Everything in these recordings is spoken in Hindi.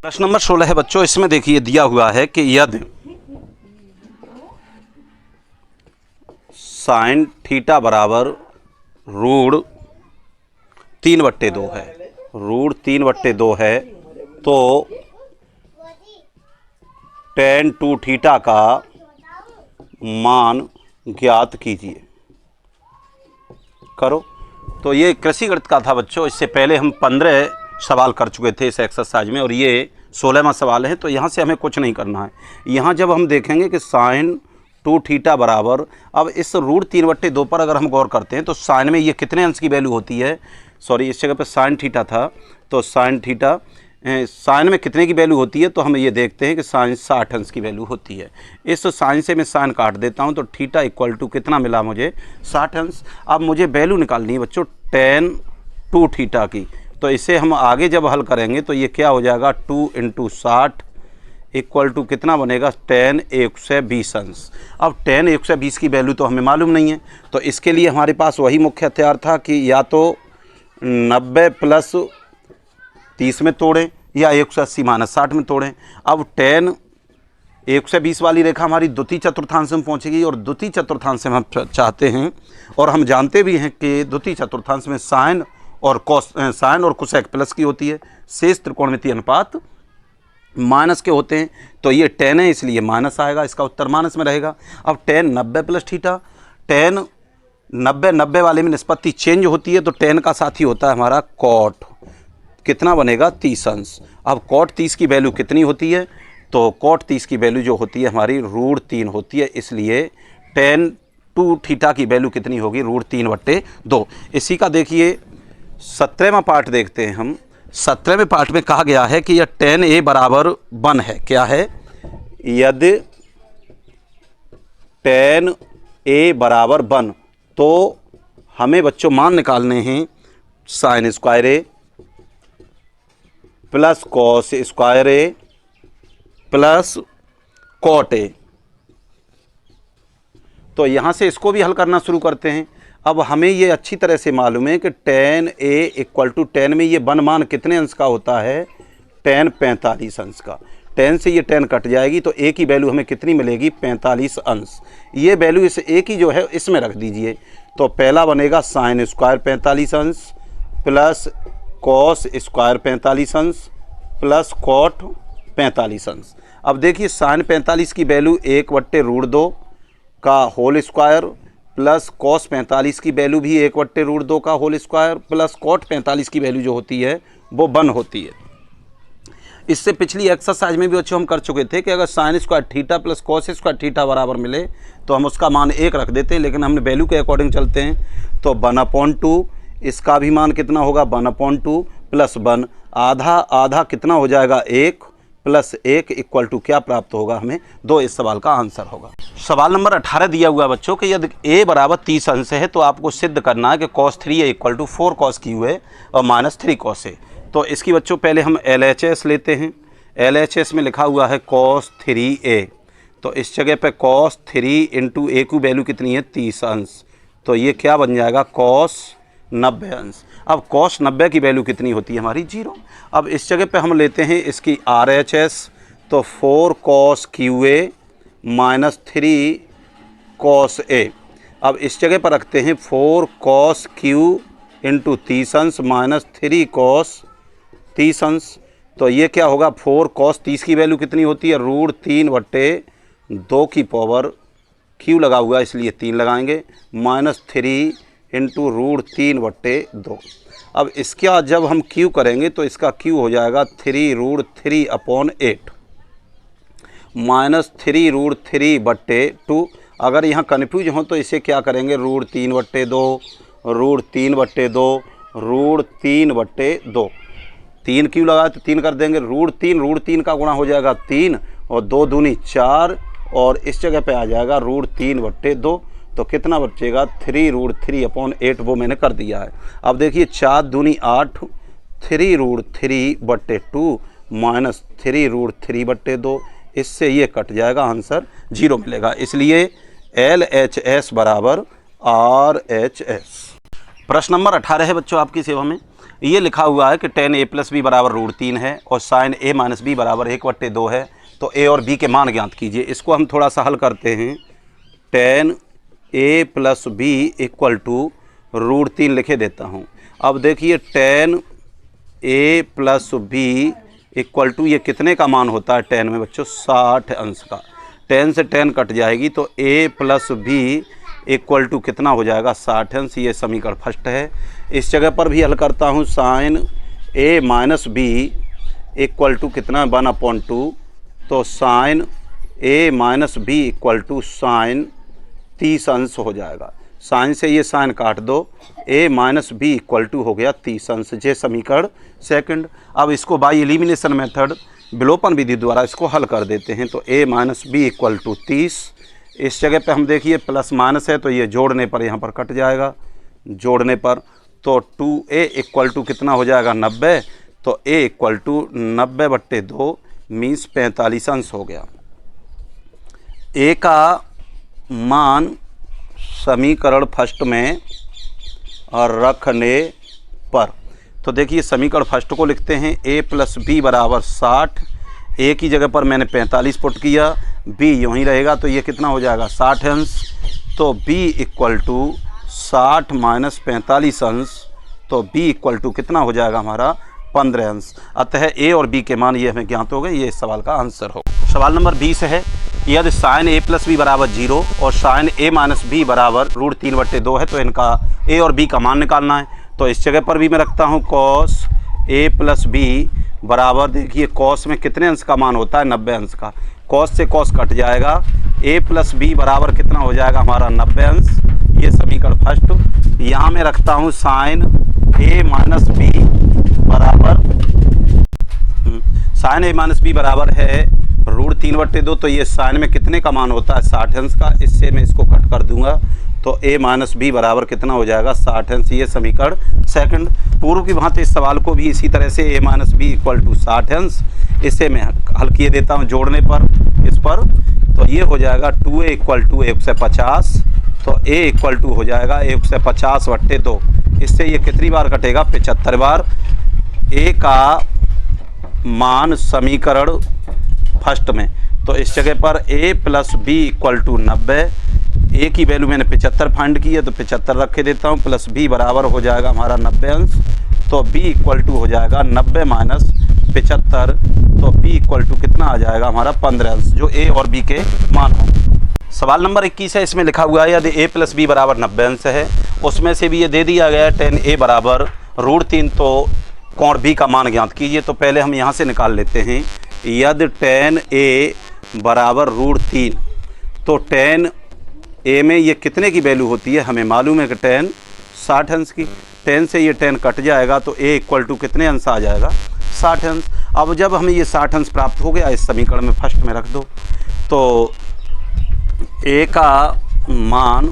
प्रश्न नंबर 16 है बच्चों। इसमें देखिए दिया हुआ है कि यदि साइन थीटा बराबर रूट 3/2 है, रूट 3/2 है, तो tan 2 थीटा का मान ज्ञात कीजिए। करो। तो ये कृषि गणित का था बच्चों। इससे पहले हम 15 सवाल कर चुके थे इस एक्सरसाइज में और ये 16वां सवाल है। तो यहाँ से हमें कुछ नहीं करना है। यहाँ जब हम देखेंगे कि साइन 2 थीटा बराबर, अब इस रूट 3/2 पर अगर हम गौर करते हैं तो साइन में ये कितने अंश की वैल्यू होती है, सॉरी इस जगह पे साइन थीटा था, तो साइन थीटा साइन में कितने की वैल्यू होती है, तो हम ये देखते हैं कि साइन 60 अंश की वैल्यू होती है। इस साइन से मैं साइन काट देता हूँ तो थीटा इक्वल टू कितना मिला मुझे, 60 अंश। अब मुझे वैल्यू निकालनी है बच्चों tan 2 थीटा की। तो इसे हम आगे जब हल करेंगे तो ये क्या हो जाएगा, 2 × 60 इक्वल टू कितना बनेगा, tan 120 अंश। अब tan 120 की वैल्यू तो हमें मालूम नहीं है, तो इसके लिए हमारे पास वही मुख्य हथियार था कि या तो 90 + 30 में तोड़ें या 180 - 60 में तोड़ें। अब tan 120 वाली रेखा हमारी द्वितीय चतुर्थांश में पहुंचेगी और द्वितीय चतुर्थांश में हम चाहते हैं और हम जानते भी हैं कि द्वितीय चतुर्थांश में साइन और कोसेक प्लस की होती है, शेष त्रिकोणमितीय अनुपात माइनस के होते हैं। तो ये tan है इसलिए माइनस आएगा, इसका उत्तर माइनस में रहेगा। अब tan 90 + थीटा, tan 90 वाले में निष्पत्ति चेंज होती है तो tan का साथी होता है हमारा cot, कितना बनेगा, 30 अंश। अब cot 30 की वैल्यू कितनी होती है, तो cot 30 की वैल्यू जो होती है हमारी रूट 3 होती है, इसलिए tan 2 थीटा की वैल्यू कितनी होगी, रूट 3/2। इसी का देखिए 17वां पार्ट देखते हैं हम। 17वें पार्ट में कहा गया है कि यह tan a बराबर 1 है। क्या है, यदि tan a बराबर 1, तो हमें बच्चों मान निकालने हैं sine square a plus cos square a plus cot a। तो यहाँ से इसको भी हल करना शुरू करते हैं। अब हमें ये अच्छी तरह से मालूम है कि tan a equal to tan में ये 1 मान कितने अंश का होता है, tan 45 अंश का। tan से ये tan कट जाएगी तो a की वैल्यू हमें कितनी मिलेगी, 45 अंश। ये वैल्यू इस a की जो है इसमें रख दीजिए। तो पहला बनेगा साइन स्क्वायर 45 अंश प्लस कॉस स्क्वायर 45 अंश प्लस कॉट 45 अंश। अब देखिए साइन 45 की वैल्यू 1/√2 का होल स्क्वायर प्लस कॉस 45 की वैल्यू भी 1/√2 का होल स्क्वायर प्लस कॉट 45 की वैल्यू जो होती है वो 1 होती है। इससे पिछली एक्सरसाइज में भी बच्चों हम कर चुके थे कि अगर sine square theta plus cos square theta बराबर मिले तो हम उसका मान 1 रख देते हैं, लेकिन हमने वैल्यू के अकॉर्डिंग चलते हैं। तो 1/2, इसका भी मान कितना होगा, 1/2 प्लस 1, आधा आधा कितना हो जाएगा, 1 प्लस 1 इक्वल टू क्या प्राप्त होगा हमें, 2। इस सवाल का आंसर होगा। सवाल नंबर 18 दिया हुआ बच्चों कि यदि a बराबर 30 अंश है तो आपको सिद्ध करना है कि cos 3a equal to 4 cos q और -3 cos a। तो इसकी बच्चों पहले हम LHS लेते हैं। LHS में लिखा हुआ है cos 3a, तो इस जगह पे cos 3 × a की वैल्यू कितनी है, 30 अंश। तो ये क्या बन जाएगा, cos 90 अंश। अब cos 90 की वैल्यू कितनी होती है हमारी, 0। अब इस जगह पे हम लेते हैं इसकी RHS, तो 4 cos QA -3 cos A। अब इस जगह पर रखते हैं 4 cos Q × 30 अंश -3 cos 30 अंश। तो ये क्या होगा, 4 cos 30 की वैल्यू कितनी होती है, रूट 3/2 की पावर Q लगा हुआ है इसलिए 3 लगाएंगे, -3 × रूट 3/2। अब इसका जब हम Q करेंगे तो इसका Q हो जाएगा 3√3/8 -3 रूट 3/2। अगर यहाँ कन्फ्यूज हो तो इसे क्या करेंगे, रूट 3/2 रूट 3/2 रूट 3/2। 3 Q लगाए तो 3 कर देंगे, रूट 3 का गुणा हो जाएगा 3 और 2 दूनी 4 और इस जगह पे आ जाएगा रूट 3/2। तो कितना बचेगा, 3√3/8, वो मैंने कर दिया है। अब देखिए 4 दूनी 8, 3√3/2 -3√3/2, इससे ये कट जाएगा, आंसर 0 मिलेगा। इसलिए LHS बराबर RHS। प्रश्न नंबर 18 है बच्चों आपकी सेवा में। ये लिखा हुआ है कि tan a प्लस बी बराबर √3 है और sin a माइनस बी बराबर 1/2 है, तो a और b के मान ज्ञात कीजिए। इसको हम थोड़ा सा हल करते हैं। tan a plus B equal to √3 लिखे देता हूँ। अब देखिए tan a plus B equal to ये कितने का मान होता है tan में बच्चों? 60 अंश का। tan से tan कट जाएगी तो a plus B equal to कितना हो जाएगा? 60 अंश। ये समीकरण फर्स्ट है। इस जगह पर भी हल करता हूँ। sin a minus B equal to कितना? 1/2। तो sin a minus B equal to sin 30 अंश हो जाएगा। साइन से ये साइन काट दो, a minus B equal to हो गया 30 अंश। ये समीकरण सेकंड। अब इसको बाई एलिमिनेशन मेथड विलोपन विधि द्वारा इसको हल कर देते हैं। तो a minus B equal to 30। इस जगह पे हम देखिए प्लस माइनस है तो ये जोड़ने पर यहाँ पर कट जाएगा। जोड़ने पर तो 2a इक्वल टू कितना हो जाएगा? 90। तो a इक्वल टू 90/2 मीन्स 45 अंश हो गया। a का मान समीकरण फर्स्ट में और रखने पर, तो देखिए समीकरण फर्स्ट को लिखते हैं a प्लस बी बराबर 60। a की जगह पर मैंने 45 पुट किया, b यूँ ही रहेगा तो ये कितना हो जाएगा? 60 अंश। तो b इक्वल टू 60 माइनस 45 अंश, तो b इक्वल टू कितना हो जाएगा हमारा? 15 अंश। अतः a और b के मान ये हमें ज्ञात हो गए। ये इस सवाल का आंसर हो। सवाल नंबर 20 है, यदि sin a प्लस बी बराबर 0 और sin a माइनस बी बराबर √3/2 है तो इनका a और b का मान निकालना है। तो इस जगह पर भी मैं रखता हूँ cos a प्लस बी बराबर, देखिए cos में कितने अंश का मान होता है? 90 अंश का। cos से cos कट जाएगा, a प्लस बी बराबर कितना हो जाएगा हमारा? 90 अंश। ये समीकरण फर्स्ट। यहाँ मैं रखता हूँ sin a माइनस बी बराबर sin a माइनस बी बराबर है √3/2। तो ये साइन में कितने का मान होता है? 60 अंश का। इससे मैं इसको कट कर दूंगा तो a माइनस बी बराबर कितना हो जाएगा? 60 अंश। ये समीकरण सेकंड। पूर्व की भांति इस सवाल को भी इसी तरह से a minus B equal to 60 अंश, इससे मैं हल किए देता हूँ जोड़ने पर इस पर। तो ये हो जाएगा 2a इक्वल टू 150। तो a इक्वल टू हो जाएगा 150/2। इससे ये कितनी बार कटेगा? 75 बार। a का मान समीकरण फर्स्ट में, तो इस जगह पर a plus B equal to 90। a की वैल्यू मैंने 75 फाइंड की है तो 75 रखे देता हूँ, प्लस b बराबर हो जाएगा हमारा 90 अंश। तो b इक्वल टू हो जाएगा 90 माइनस 75। तो b इक्वल टू कितना आ जाएगा हमारा? 15 अंश, जो a और b के मान हो। सवाल नंबर 21 है, इसमें लिखा हुआ है यदि a प्लस बी बराबर 90 अंश है, उसमें से भी ये दे दिया गया है tan a बराबर √3, तो कोण b का मान ज्ञात कीजिए। तो पहले हम यहाँ से निकाल लेते हैं। यदि tan a बराबर √3, तो tan a में ये कितने की वैल्यू होती है? हमें मालूम है कि tan 60 अंश की। tan से ये tan कट जाएगा तो a इक्वल टू कितने अंश आ जाएगा? 60 अंश। अब जब हमें ये 60 अंश प्राप्त हो गया, इस समीकरण में फर्स्ट में रख दो। तो a का मान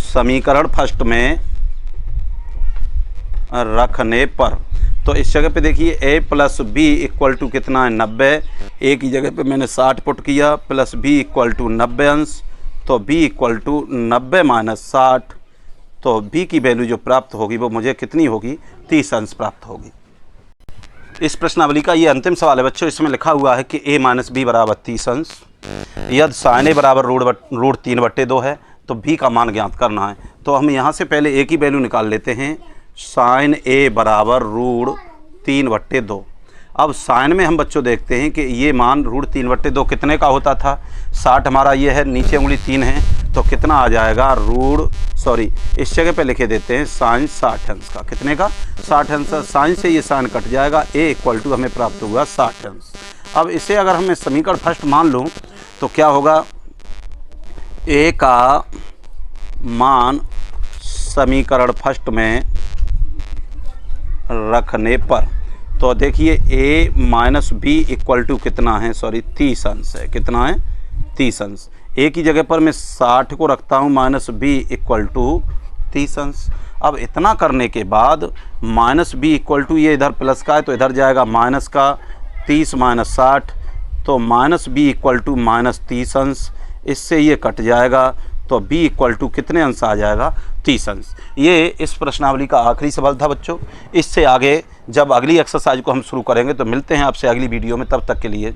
समीकरण फर्स्ट में रखने पर, तो इस जगह पे देखिए a plus B equal to कितना है? 90। a की जगह पे मैंने 60 पुट किया, प्लस b इक्वल टू 90 अंश। तो b इक्वल टू 90 माइनस 60। तो b की वैल्यू जो प्राप्त होगी वो मुझे कितनी होगी? 30 अंश प्राप्त होगी। इस प्रश्नावली का ये अंतिम सवाल है बच्चों। इसमें लिखा हुआ है कि a माइनस बी बराबर 30 अंश, यदि sin a बराबर √3/2 है तो b का मान ज्ञात करना है। तो हम यहाँ से पहले a की वैल्यू निकाल लेते हैं। sin a बराबर √3/2। अब साइन में हम बच्चों देखते हैं कि ये मान √3/2 कितने का होता था? 60 हमारा ये है, नीचे उंगली 3 है, तो कितना आ जाएगा? इस जगं पे लिखे देते हैं साइन 60 अंश का। कितने का? 60 अंश। साइन से ये साइन कट जाएगा, a इक्वल टू हमें प्राप्त हुआ 60 अंश। अब इसे अगर हमें समीकरण फर्स्ट मान लूँ तो क्या होगा? a का मान समीकरण फर्स्ट में रखने पर, तो देखिए a minus B equal to कितना है? 30 अंश है। कितना है? 30 अंश। a की जगह पर मैं 60 को रखता हूँ, माइनस बी इक्वल टू 30 अंश। अब इतना करने के बाद माइनस बी इक्वल टू, ये इधर प्लस का है तो इधर जाएगा माइनस का, 30 माइनस 60, तो माइनस बी इक्वल टू -30 अंश। इससे ये कट जाएगा तो b इक्वल टू कितने अंश आ जाएगा, 30 अंश। ये इस प्रश्नावली का आखिरी सवाल था बच्चों। इससे आगे जब अगली एक्सरसाइज को हम शुरू करेंगे तो मिलते हैं आपसे अगली वीडियो में, तब तक के लिए